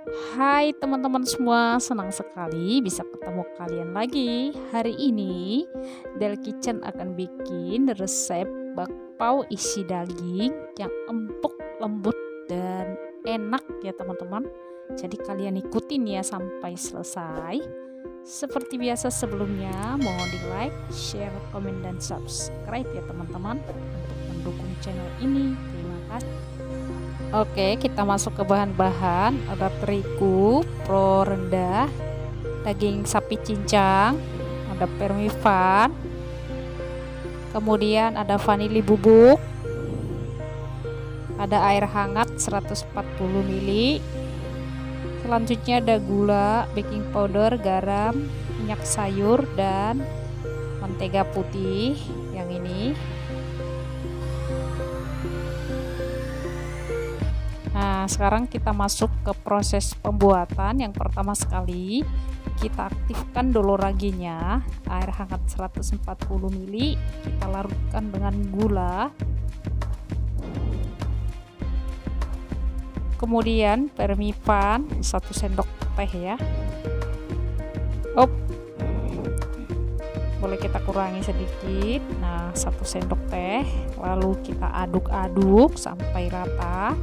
Hai teman-teman semua, senang sekali bisa ketemu kalian lagi. Hari ini Del Kitchen akan bikin resep bakpao isi daging yang empuk, lembut, dan enak ya teman-teman. Jadi kalian ikutin ya sampai selesai. Seperti biasa sebelumnya, mohon di like, share, komen, dan subscribe ya teman-teman untuk mendukung channel ini. Terima kasih. Oke, kita masuk ke bahan-bahan. Ada terigu pro rendah, daging sapi cincang, ada permifan, kemudian ada vanili bubuk, ada air hangat 140 ml. Selanjutnya ada gula, baking powder, garam, minyak sayur, dan mentega putih yang ini. Nah, sekarang kita masuk ke proses pembuatan. Yang pertama sekali, kita aktifkan dulu raginya. Air hangat 140 ml, kita larutkan dengan gula. Kemudian permifan 1 sendok teh ya. Boleh kita kurangi sedikit. Nah, 1 sendok teh. Lalu kita aduk-aduk sampai rata.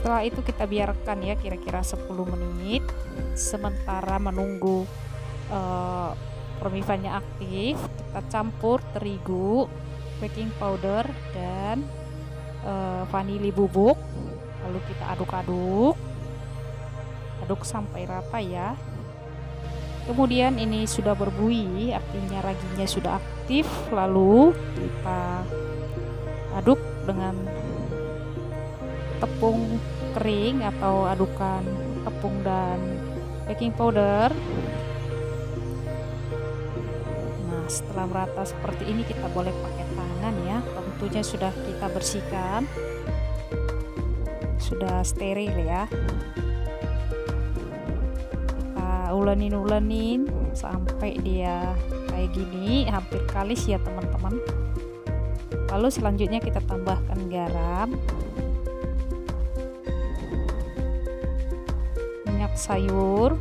Setelah itu kita biarkan ya kira-kira 10 menit sementara menunggu permifannya aktif. Kita campur terigu, baking powder, dan vanili bubuk, lalu kita aduk-aduk sampai rata ya. Kemudian ini sudah berbuih, artinya raginya sudah aktif. Lalu kita aduk dengan tepung kering atau adukan tepung dan baking powder. Nah, setelah merata seperti ini kita boleh pakai tangan ya. Tentunya sudah kita bersihkan, sudah steril ya. Kita ulenin sampai dia kayak gini, hampir kalis ya teman-teman. Lalu selanjutnya kita tambahkan garam, sayur,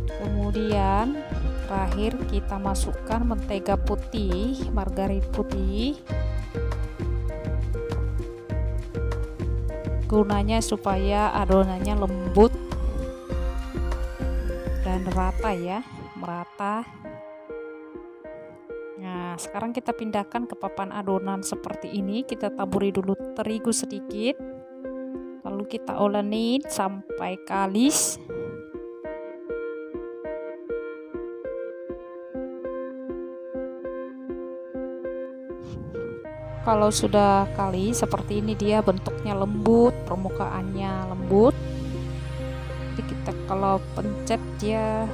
kemudian terakhir kita masukkan mentega putih, margarin putih, gunanya supaya adonannya lembut dan rata ya, merata. Nah, sekarang kita pindahkan ke papan adonan seperti ini. Kita taburi dulu terigu sedikit, lalu kita ulenin sampai kalis. Kalau sudah kalis seperti ini, dia bentuknya lembut, permukaannya lembut. Jadi kita kalau pencet dia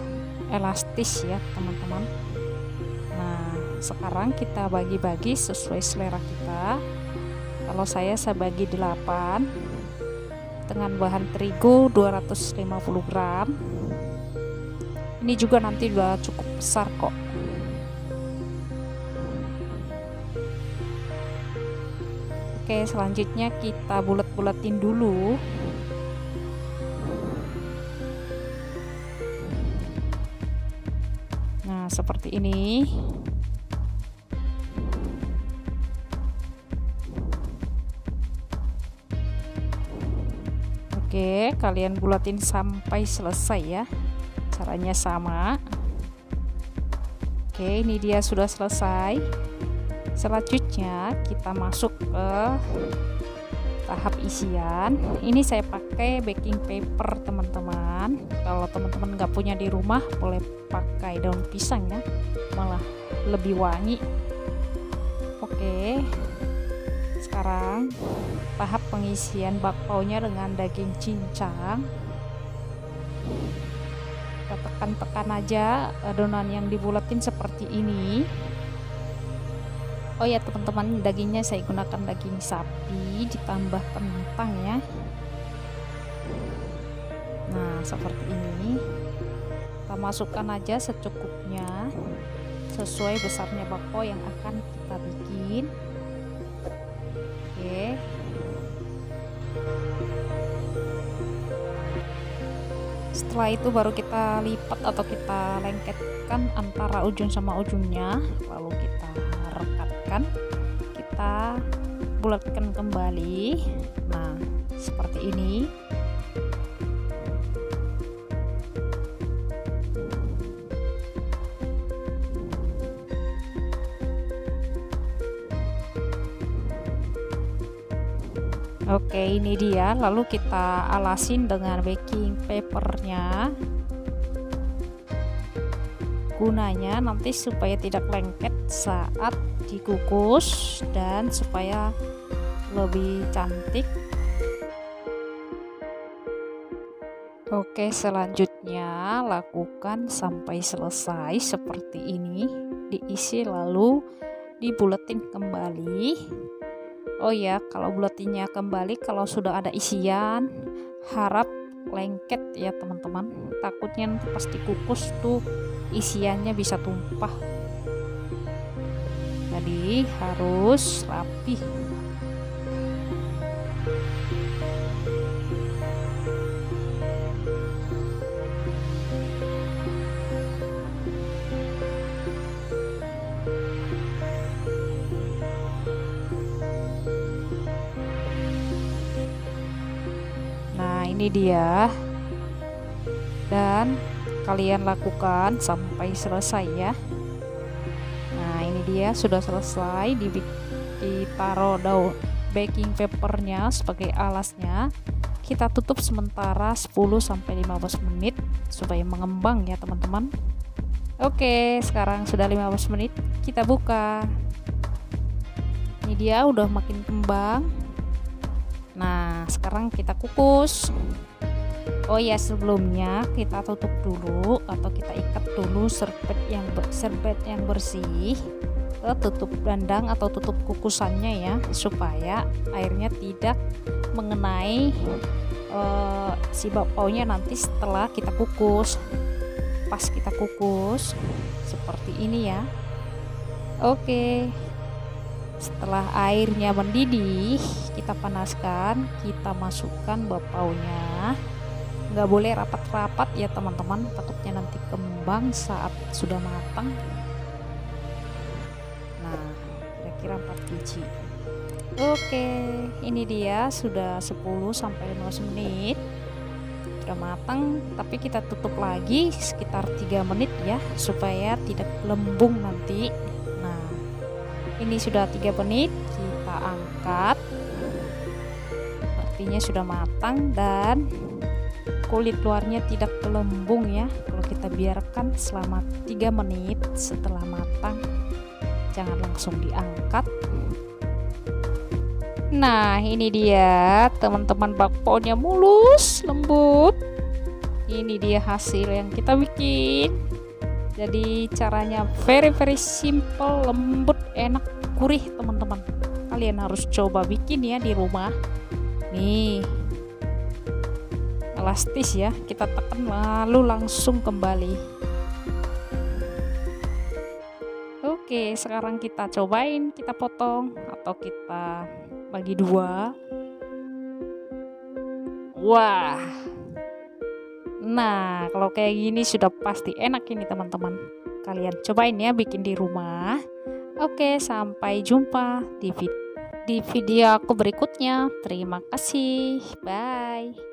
elastis ya teman-teman. Nah, sekarang kita bagi-bagi sesuai selera kita. Kalau saya bagi 8 dengan bahan terigu 250 gram. Ini juga nanti udah cukup besar kok. Oke, selanjutnya kita bulat-bulatin dulu. Nah, seperti ini. Oke, kalian bulatin sampai selesai ya. Caranya sama. Oke, ini dia sudah selesai. Selanjutnya kita masuk ke tahap isian. Ini saya pakai baking paper teman-teman. Kalau teman-teman nggak punya di rumah, boleh pakai daun pisang ya, malah lebih wangi. Oke, sekarang tahap pengisian bakpaonya dengan daging cincang. Kita tekan-tekan aja adonan yang dibulatin seperti ini. Oh ya teman-teman, dagingnya saya gunakan daging sapi ditambah kentang ya. Nah, seperti ini. Kita masukkan aja secukupnya sesuai besarnya bakpao yang akan kita bikin. Oke. Setelah itu baru kita lipat atau kita lengketkan antara ujung sama ujungnya, lalu kita rekatkan, kita bulatkan kembali. Nah, seperti ini. Oke, ini dia. Lalu kita alasin dengan baking papernya. Gunanya nanti supaya tidak lengket saat dikukus dan supaya lebih cantik. Oke, selanjutnya lakukan sampai selesai seperti ini. Diisi lalu dibuletin kembali. Oh ya, kalau buletinnya kembali kalau sudah ada isian, harap lengket ya teman-teman. Takutnya nanti pas dikukus tuh isiannya bisa tumpah. Jadi harus rapi. Ini dia, dan kalian lakukan sampai selesai ya. Nah, ini dia sudah selesai. Ditaruh daun baking papernya sebagai alasnya. Kita tutup sementara 10-15 menit supaya mengembang ya teman-teman. Oke, sekarang sudah 15 menit, kita buka. Ini dia udah makin kembang. Nah, sekarang kita kukus. Oh ya, sebelumnya kita tutup dulu atau kita ikat dulu serbet yang bersih ke tutup dandang atau tutup kukusannya ya, supaya airnya tidak mengenai si bakpaunya nanti setelah kita kukus. Pas kita kukus seperti ini ya. Oke. Setelah airnya mendidih, kita panaskan, kita masukkan bakpaunya. Nggak boleh rapat-rapat ya teman-teman, takutnya nanti kembang saat sudah matang. Nah, kira-kira 4 biji. Oke, ini dia sudah 10-15 menit. Sudah matang, tapi kita tutup lagi sekitar 3 menit ya, supaya tidak lembung nanti. Ini sudah 3 menit, kita angkat. Artinya sudah matang dan kulit luarnya tidak gelembung ya. Kalau kita biarkan selama 3 menit setelah matang, jangan langsung diangkat. Nah, ini dia teman-teman, bakpaunya mulus, lembut. Ini dia hasil yang kita bikin. Jadi caranya very simple, lembut, enak, gurih teman-teman. Kalian harus coba bikin ya di rumah. Nih, elastis ya, kita tekan lalu langsung kembali. Oke, sekarang kita cobain, kita potong atau kita bagi 2. Wah, nah kalau kayak gini sudah pasti enak ini teman-teman. Kalian cobain ya bikin di rumah. Oke, sampai jumpa di video aku berikutnya. Terima kasih, bye.